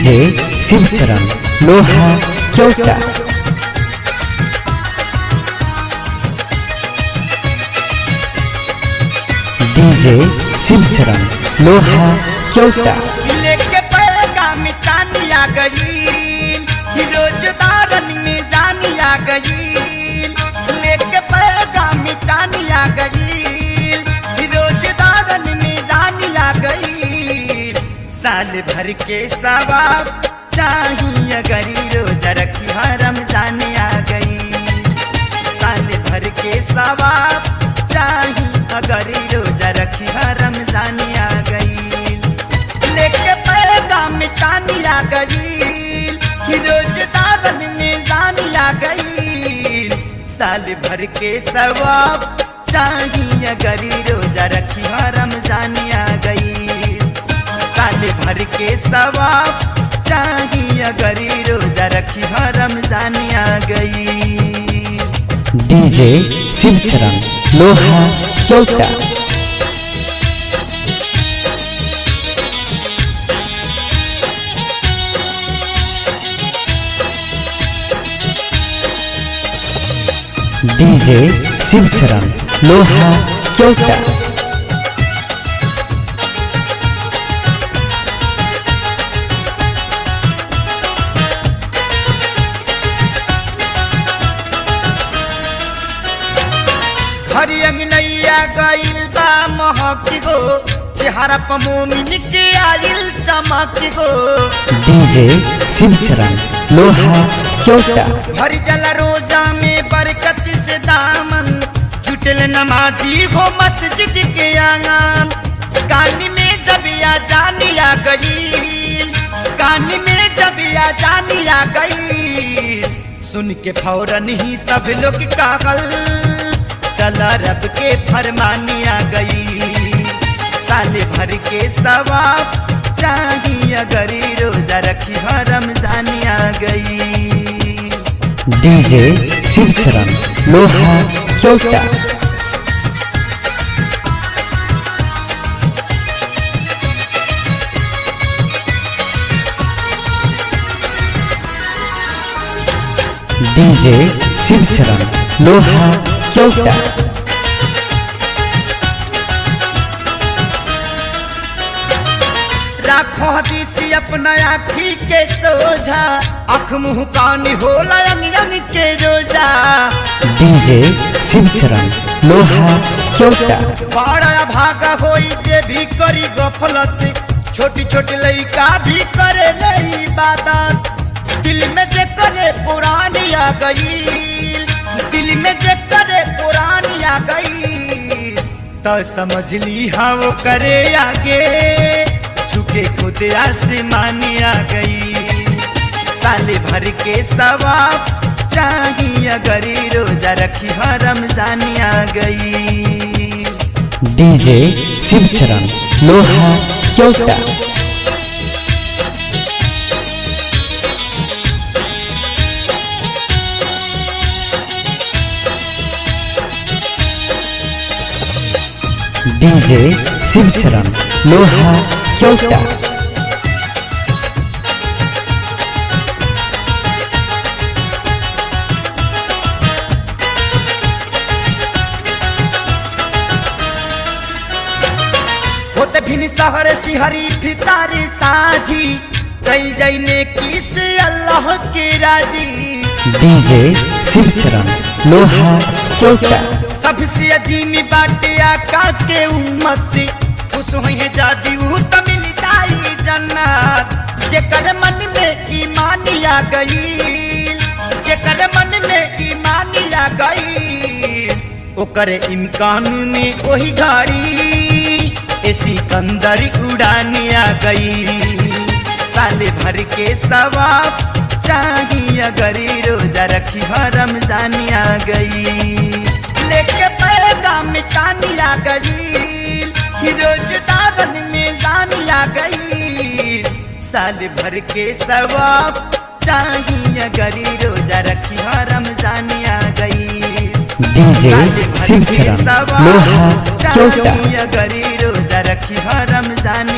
DJ Shivcharan लोहा चौटा। DJ Shivcharan लोहा चौटा। लेके पैगाम चानिया गई रोजदारन में जानिया गई। लेके पैगाम चानिया गई रोजदारन में जानिया गई। साल भर के सवाब चाहिए गरी रोजा रखी रमजान आ गई। साल भर के सवाब चाहिए अगरी रोजा रखी रमजान आ गई। लेके पैगाम चानिया गई रोजदारन में जानिया गई। साल भर के सवाब चाहिए गरी रोजा रखी रमजान आ गई। साल भर के सवाब चाहिए गरी रोजा रखी रमजान आ गई। डीजे शिवचरण लोहा चौटा। डीजे शिवचरण लोहा चौटा। हरी अंगनैया गइल बा महक गो चेहरा पर मोमिन के आइल चमक गो। डीजे शिवचरण लोहा चौटा। हरी जला रोजा में बरकत से दामन जुटल नमाजी हो मस्जिद के आंगन। कानी में जब या जानिया गई कानी में जब या जानिया गई। सुन के फौरन ही सब लोग कागल चला रब के फरमानी आ गई। साल भर के सवाब चाहिए गरी रोजा रखी रमजान आ गई। डीजे शिवचरण लोहा चौटा। डीजे शिवचरण लोहा चौटा। राखो हदीसी अपना आखी के सोझा अख मुँह कान होला अंग अंग के रोजा। डीजे शिवचरण लोहा चौटा। बड़ा भागा होई जे भी करी गफलत छोटी छोटी लइका भी करे ले इबादत। दिल में जे करे पुरानी आ गई दिल में जे करे पुरानी आ गई। तो समझ ली हाँ वो करे आगे झुके खुद आसमान आ गई। साल भर के सवाब चाहिए गरी रोजा रखी रमजान आ गई। डीजे शिवचरण लोहा चौटा। डीजे शिवचरण लोहा चौटा। होते भिन सहर सिहरी फितारी साझी कई जैने किस अल्लाह के राजी। डीजे शिवचरण लोहा चौटा। सबसे अजीमी बाटे आका के उम्मत खुश हुई है जादी तो मिल जाई जन्नत। जेकर मन में ईमान आ गई जेकर मन में ईमान आ गई ओकर इम्कान में वही गाड़ी ऐसी कंदर उड़ान आ गई। साल भर के सवाब चाहिए गरी रोजा रखी रमजान आ गई। लेके पैगाम चानिया गई रोजदारन में जानिया गई। साल भर के सवाब चाहिए गरी रोजा रखी रमजान आ गई। डीजे शिवचरण लोहा चौटा। गरी रोजा रखी रमजान